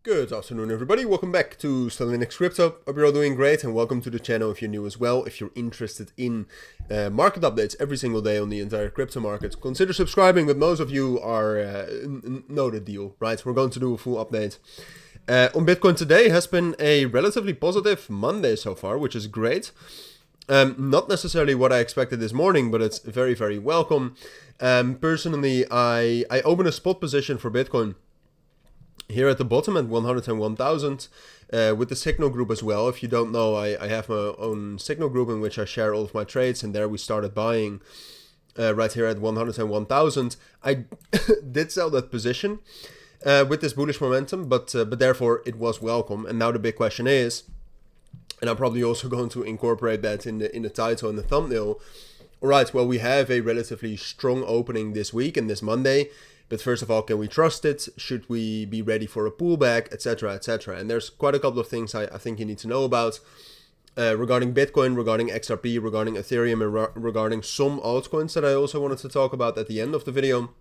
Good afternoon everybody, welcome back to Cilinix Crypto. Hope you're all doing great and welcome to the channel if you're new as well. If you're interested in market updates every single day on the entire crypto market, consider subscribing, but most of you are know the deal, right? We're going to do a full update. On Bitcoin today has been a relatively positive Monday so far, which is great. Not necessarily what I expected this morning, but it's very, very welcome. Personally, I opened a spot position for Bitcoin here at the bottom at 101,000 with the Signal group as well. If you don't know, I have my own Signal group in which I share all of my trades, and there we started buying right here at 101,000. I did sell that position with this bullish momentum, but therefore it was welcome. And now the big question is, and I'm probably also going to incorporate that in the title and the thumbnail. All right, well, we have a relatively strong opening this week and this Monday. But first of all, can we trust it? Should we be ready for a pullback, etc., etc.? And there's quite a couple of things I think you need to know about regarding Bitcoin, regarding XRP, regarding Ethereum, and regarding some altcoins that I also wanted to talk about at the end of the video.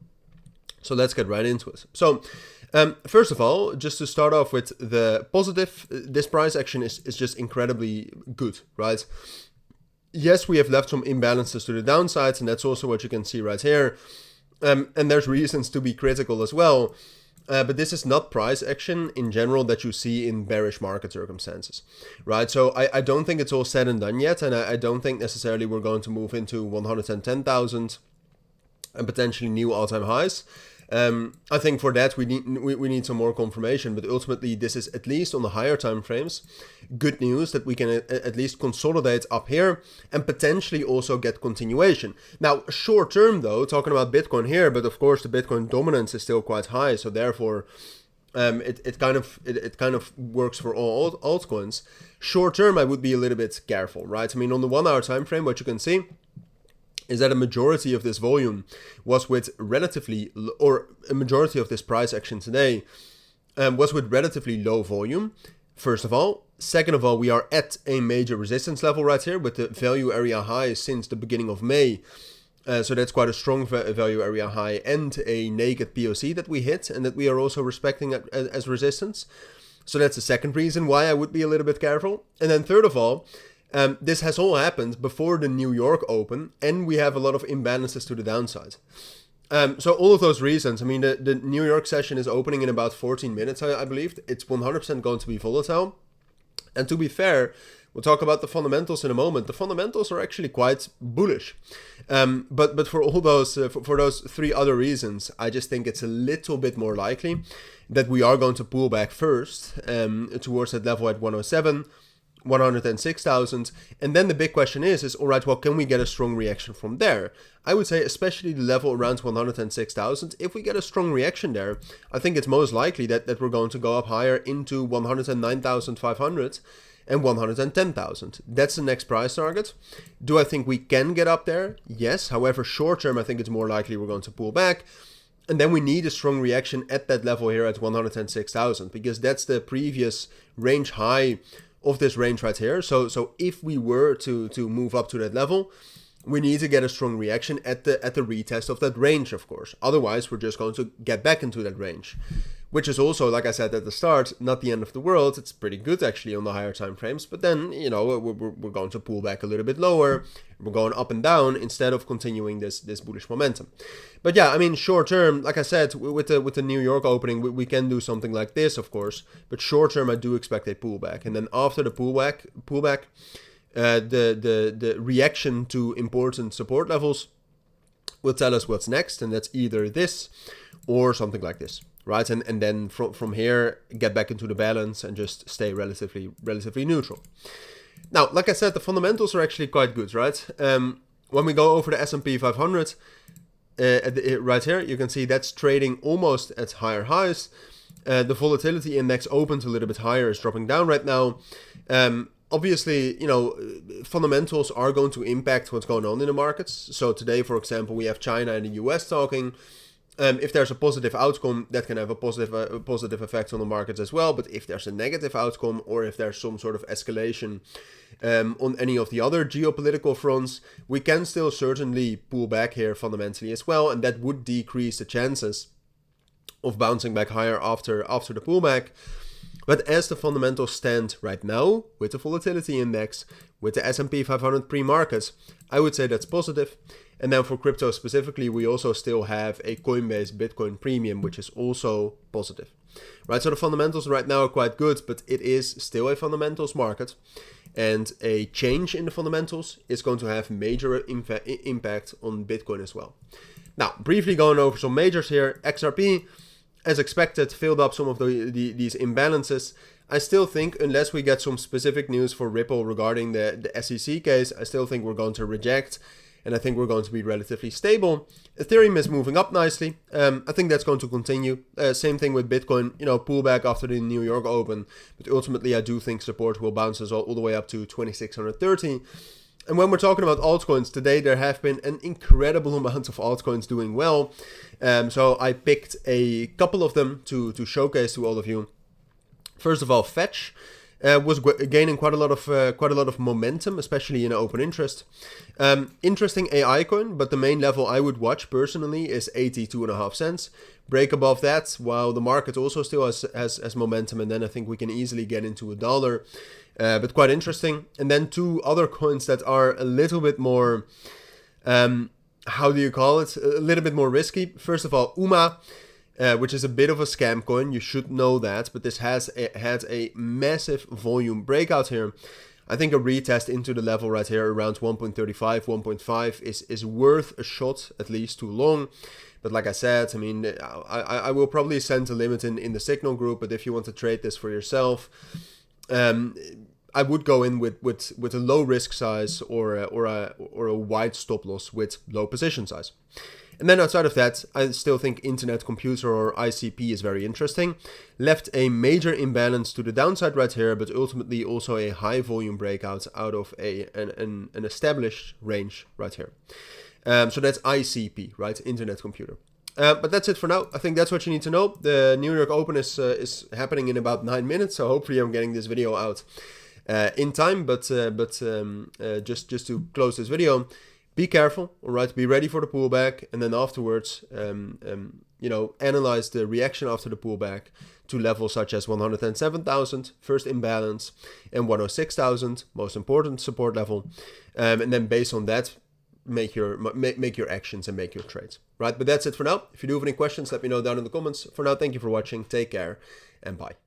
So let's get right into it. So first of all, just to start off with the positive, this price action is just incredibly good, right? Yes, we have left some imbalances to the downsides, and that's also what you can see right here. And there's reasons to be critical as well, but this is not price action in general that you see in bearish market circumstances, right? So I don't think it's all said and done yet, and I don't think necessarily we're going to move into 110,000 and potentially new all-time highs. I think for that we need some more confirmation, but ultimately this is, at least on the higher time frames, good news that we can at least consolidate up here and potentially also get continuation. Now short term though, talking about Bitcoin here, but of course the Bitcoin dominance is still quite high, so therefore it kind of works for all altcoins. Short term I would be a little bit careful, right? I mean, on the 1 hour time frame, what you can see is that a majority of this volume was with relatively, or a majority of this price action today was with relatively low volume, first of all. Second of all, we are at a major resistance level right here with the value area high since the beginning of May. So that's quite a strong value area high and a naked POC that we hit and that we are also respecting as resistance. So that's the second reason why I would be a little bit careful. And then third of all, this has all happened before the New York Open, and we have a lot of imbalances to the downside. So all of those reasons, I mean, the New York session is opening in about 14 minutes, I believe. It's 100% going to be volatile. And to be fair, we'll talk about the fundamentals in a moment. The fundamentals are actually quite bullish. But for all those, for those three other reasons, I just think it's a little bit more likely that we are going to pull back first towards that level at 107. 106,000, and then the big question is all right, well, can we get a strong reaction from there? I would say especially the level around 106,000, if we get a strong reaction there, I think it's most likely that we're going to go up higher into 109,500 and 110,000. That's the next price target. Do I think we can get up there? Yes. However, short term, I think it's more likely we're going to pull back. And then we need a strong reaction at that level here at 106,000, because that's the previous range high of this range right here. So if we were to move up to that level, we need to get a strong reaction at the retest of that range, of course. Otherwise, we're just going to get back into that range, which is also, like I said at the start, not the end of the world. It's pretty good actually on the higher time frames, but then, you know, we're going to pull back a little bit lower. We're going up and down instead of continuing this bullish momentum. But yeah, I mean, short term, like I said, with the New York opening, we can do something like this, of course. But short term, I do expect a pullback, and then after the pullback, the reaction to important support levels will tell us what's next, and that's either this or something like this, right? And then from here, get back into the balance and just stay relatively neutral. Now, like I said, the fundamentals are actually quite good, right? When we go over the S&P 500, right here, you can see that's trading almost at higher highs. The volatility index opens a little bit higher, is dropping down right now. Obviously, you know, fundamentals are going to impact what's going on in the markets. So today, for example, we have China and the US talking. If there's a positive outcome, that can have a positive effect on the markets as well. But if there's a negative outcome, or if there's some sort of escalation on any of the other geopolitical fronts, we can still certainly pull back here fundamentally as well, and that would decrease the chances of bouncing back higher after the pullback. But as the fundamentals stand right now, with the volatility index, with the S&P 500 pre-market, I would say that's positive. And then for crypto specifically, we also still have a Coinbase Bitcoin premium, which is also positive. Right, so the fundamentals right now are quite good, but it is still a fundamentals market. And a change in the fundamentals is going to have major impact on Bitcoin as well. Now, briefly going over some majors here. XRP, as expected, filled up some of these imbalances. I still think, unless we get some specific news for Ripple regarding the SEC case, I still think we're going to reject. And I think we're going to be relatively stable. Ethereum is moving up nicely. I think that's going to continue. Same thing with Bitcoin, pullback after the New York Open. But ultimately, I do think support will bounce us all the way up to 2,630. And when we're talking about altcoins, today there have been an incredible amount of altcoins doing well. So I picked a couple of them to showcase to all of you. First of all, Fetch. Was gaining quite a lot of momentum, especially in open interest. Interesting AI coin, but the main level I would watch personally is 82.5 cents. Break above that, while the market also still has momentum, and then I think we can easily get into $1. But quite interesting. And then two other coins that are a little bit more, how do you call it? A little bit more risky. First of all, UMA. Which is a bit of a scam coin, you should know that, but this had a massive volume breakout here. I think a retest into the level right here around 1.35, 1.5 is worth a shot, at least too long. But like I said, I mean, I will probably send a limit in the Signal group, but if you want to trade this for yourself, I would go in with a low risk size or a wide stop loss with low position size. And then outside of that, I still think Internet Computer or ICP is very interesting. Left a major imbalance to the downside right here, but ultimately also a high volume breakout out of an established range right here. So that's ICP, right? Internet Computer. But that's it for now. I think that's what you need to know. The New York Open is happening in about 9 minutes, so hopefully I'm getting this video out in time. But just to close this video, be careful, all right? Be ready for the pullback, and then afterwards, analyze the reaction after the pullback to levels such as 107,000, first imbalance, and 106,000, most important support level, and then based on that, make your actions and make your trades, right? But that's it for now. If you do have any questions, let me know down in the comments. For now, thank you for watching. Take care, and bye.